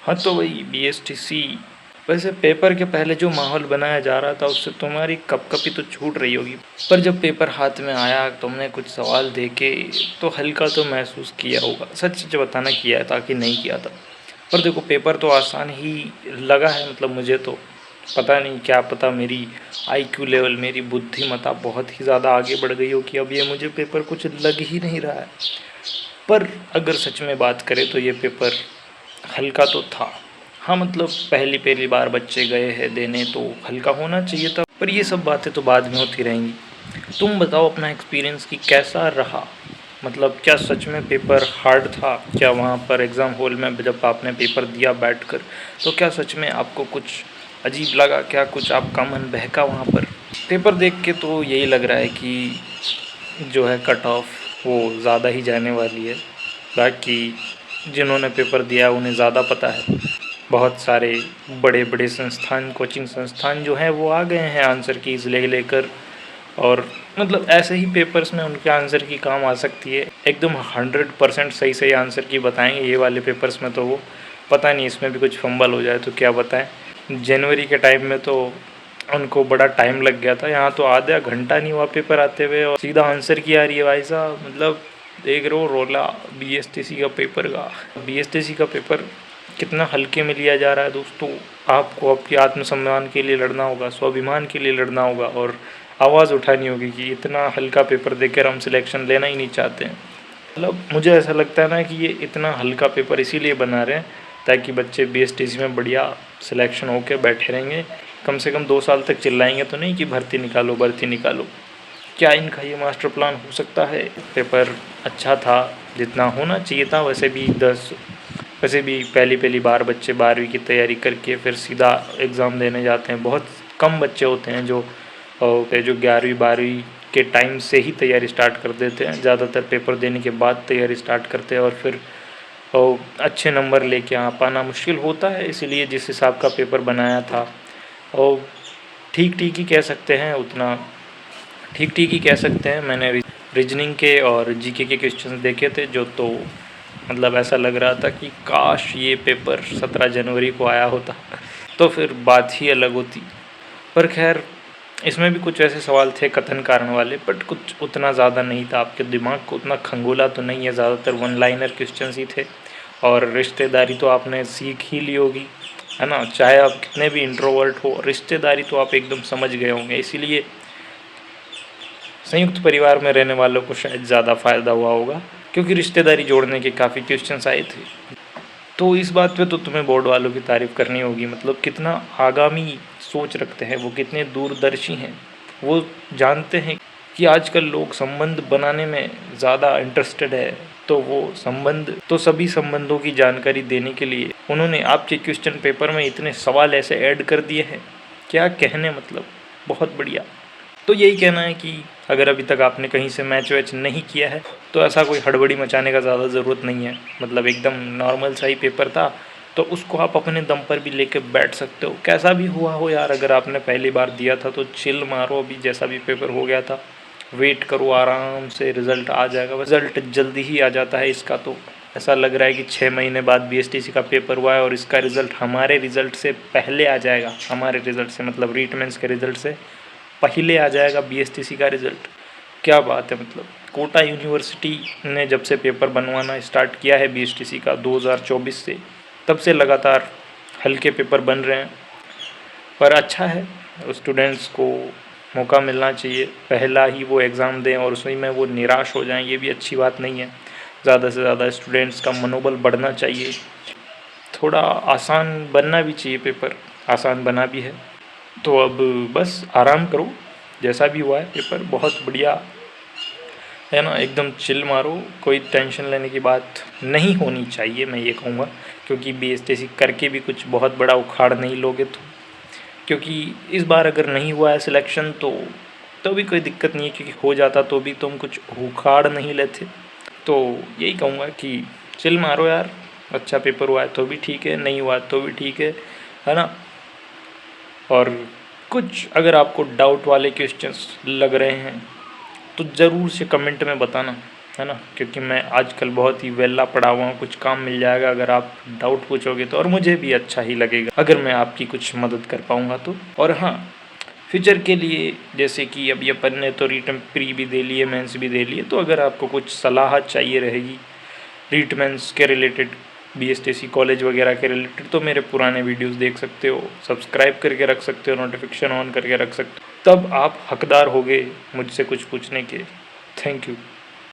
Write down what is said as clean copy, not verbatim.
हाँ तो वही बीएसटीसी। वैसे पेपर के पहले जो माहौल बनाया जा रहा था उससे तुम्हारी कपकपी तो छूट रही होगी, पर जब पेपर हाथ में आया तुमने कुछ सवाल देखे तो हल्का तो महसूस किया होगा। सच सच बताना, किया है ताकि नहीं किया था। पर देखो पेपर तो आसान ही लगा है, मतलब मुझे तो पता नहीं, क्या पता मेरी आईक्यू लेवल, मेरी बुद्धिमत्ता बहुत ही ज़्यादा आगे बढ़ गई हो कि अब ये मुझे पेपर कुछ लग ही नहीं रहा है। पर अगर सच में बात करें तो ये पेपर हल्का तो था। हाँ मतलब पहली पहली बार बच्चे गए हैं देने तो हल्का होना चाहिए था, पर ये सब बातें तो बाद में होती रहेंगी। तुम बताओ अपना एक्सपीरियंस कि कैसा रहा, मतलब क्या सच में पेपर हार्ड था? क्या वहाँ पर एग्ज़ाम हॉल में जब आपने पेपर दिया बैठकर, तो क्या सच में आपको कुछ अजीब लगा? क्या कुछ आपका मन बहका वहाँ पर? पेपर देख के तो यही लग रहा है कि जो है कट ऑफ वो ज़्यादा ही जाने वाली है। बाकी जिन्होंने पेपर दिया उन्हें ज़्यादा पता है। बहुत सारे बड़े बड़े संस्थान, कोचिंग संस्थान जो हैं वो आ गए हैं आंसर कीज़ ले लेकर, और मतलब ऐसे ही पेपर्स में उनके आंसर की काम आ सकती है। एकदम 100% सही सही आंसर की बताएंगे। ये वाले पेपर्स में तो वो पता नहीं इसमें भी कुछ फंबल हो जाए तो क्या बताएं। जनवरी के टाइम में तो उनको बड़ा टाइम लग गया था, यहाँ तो आधा घंटा नहीं हुआ पेपर आते हुए और सीधा आंसर की आ रही है भाई साहब। मतलब देख रहे हो रोला बीएसटीसी का पेपर का। बीएसटीसी का पेपर कितना हल्के में लिया जा रहा है दोस्तों। आपको आपके आत्मसम्मान के लिए लड़ना होगा, स्वाभिमान के लिए लड़ना होगा और आवाज़ उठानी होगी कि इतना हल्का पेपर देकर हम सिलेक्शन लेना ही नहीं चाहते हैं। मतलब मुझे ऐसा लगता है ना कि ये इतना हल्का पेपर इसीलिए बना रहे हैं ताकि बच्चे बीएसटीसी में बढ़िया सिलेक्शन होकर बैठे रहेंगे। कम से कम 2 साल तक चिल्लाएंगे तो नहीं कि भर्ती निकालो भर्ती निकालो। क्या इनका ये मास्टर प्लान हो सकता है? पेपर अच्छा था जितना होना चाहिए था। वैसे भी पहली पहली बार बच्चे 12वीं की तैयारी करके फिर सीधा एग्ज़ाम देने जाते हैं। बहुत कम बच्चे होते हैं जो 11वीं 12वीं के टाइम से ही तैयारी स्टार्ट कर देते हैं। ज़्यादातर पेपर देने के बाद तैयारी स्टार्ट करते हैं और फिर अच्छे नंबर लेके आ पाना मुश्किल होता है। इसीलिए जिस हिसाब का पेपर बनाया था और ठीक ठीक ही कह सकते हैं, उतना ठीक ठीक ही कह सकते हैं। मैंने रीजनिंग के और जीके के क्वेश्चन देखे थे जो, तो मतलब ऐसा लग रहा था कि काश ये पेपर 17 जनवरी को आया होता तो फिर बात ही अलग होती। पर खैर इसमें भी कुछ ऐसे सवाल थे कथन कारण वाले, बट कुछ उतना ज़्यादा नहीं था। आपके दिमाग को उतना खंगोला तो नहीं है, ज़्यादातर वन लाइनर क्वेश्चंस ही थे। और रिश्तेदारी तो आपने सीख ही ली होगी, है ना? चाहे आप कितने भी इंट्रोवर्ट हो, रिश्तेदारी तो आप एकदम समझ गए होंगे। इसीलिए संयुक्त परिवार में रहने वालों को शायद ज़्यादा फ़ायदा हुआ होगा, क्योंकि रिश्तेदारी जोड़ने के काफ़ी क्वेश्चंस आए थे। तो इस बात पे तो तुम्हें बोर्ड वालों की तारीफ़ करनी होगी। मतलब कितना आगामी सोच रखते हैं वो, कितने दूरदर्शी हैं। वो जानते हैं कि आजकल लोग संबंध बनाने में ज़्यादा इंटरेस्टेड है, तो वो संबंध, तो सभी संबंधों की जानकारी देने के लिए उन्होंने आपके क्वेश्चन पेपर में इतने सवाल ऐसे ऐड कर दिए हैं, क्या कहने, मतलब बहुत बढ़िया। तो यही कहना है कि अगर अभी तक आपने कहीं से मैच वैच नहीं किया है तो ऐसा कोई हड़बड़ी मचाने का ज़्यादा ज़रूरत नहीं है। मतलब एकदम नॉर्मल सा ही पेपर था, तो उसको आप अपने दम पर भी लेके बैठ सकते हो। कैसा भी हुआ हो यार, अगर आपने पहली बार दिया था तो चिल मारो। अभी जैसा भी पेपर हो गया था वेट करो आराम से, रिज़ल्ट आ जाएगा। रिज़ल्ट जल्दी ही आ जाता है इसका तो। ऐसा लग रहा है कि 6 महीने बाद बीएसटीसी का पेपर हुआ है और इसका रिज़ल्ट हमारे रिज़ल्ट से पहले आ जाएगा। हमारे रिज़ल्ट से मतलब रीट मेंस के रिज़ल्ट से पहले आ जाएगा बीएसटीसी का रिज़ल्ट। क्या बात है। मतलब कोटा यूनिवर्सिटी ने जब से पेपर बनवाना स्टार्ट किया है बीएसटीसी का 2024 से, तब से लगातार हल्के पेपर बन रहे हैं। पर अच्छा है, स्टूडेंट्स को मौका मिलना चाहिए। पहला ही वो एग्ज़ाम दें और उसी में वो निराश हो जाएं, ये भी अच्छी बात नहीं है। ज़्यादा से ज़्यादा स्टूडेंट्स का मनोबल बढ़ना चाहिए। थोड़ा आसान बनना भी चाहिए पेपर, आसान बना भी है। तो अब बस आराम करो, जैसा भी हुआ है पेपर बहुत बढ़िया है ना। एकदम चिल मारो, कोई टेंशन लेने की बात नहीं होनी चाहिए, मैं ये कहूँगा। क्योंकि बीएसटीसी करके भी कुछ बहुत बड़ा उखाड़ नहीं लोगे तो। क्योंकि इस बार अगर नहीं हुआ है सिलेक्शन तो भी कोई दिक्कत नहीं है, क्योंकि हो जाता तो भी तुम कुछ उखाड़ नहीं लेते। तो यही कहूँगा कि चिल मारो यार। अच्छा पेपर हुआ है तो भी ठीक है, नहीं हुआ तो भी ठीक है ना। और कुछ अगर आपको डाउट वाले क्वेश्चंस लग रहे हैं तो ज़रूर से कमेंट में बताना, है ना, क्योंकि मैं आजकल बहुत ही वेला पड़ा हुआ हूँ, कुछ काम मिल जाएगा अगर आप डाउट पूछोगे तो, और मुझे भी अच्छा ही लगेगा अगर मैं आपकी कुछ मदद कर पाऊँगा तो। और हाँ, फ्यूचर के लिए जैसे कि अभी अपन ने तो रिटर्न प्री भी दे लिए, मेंस भी दे लिए, तो अगर आपको कुछ सलाह चाहिए रहेगी रीट मेंस के रिलेटेड, बीएसटीसी कॉलेज वगैरह के रिलेटेड, तो मेरे पुराने वीडियोस देख सकते हो, सब्सक्राइब करके रख सकते हो, नोटिफिकेशन ऑन करके रख सकते हो, तब आप हकदार होगे मुझसे कुछ पूछने के। Thank you.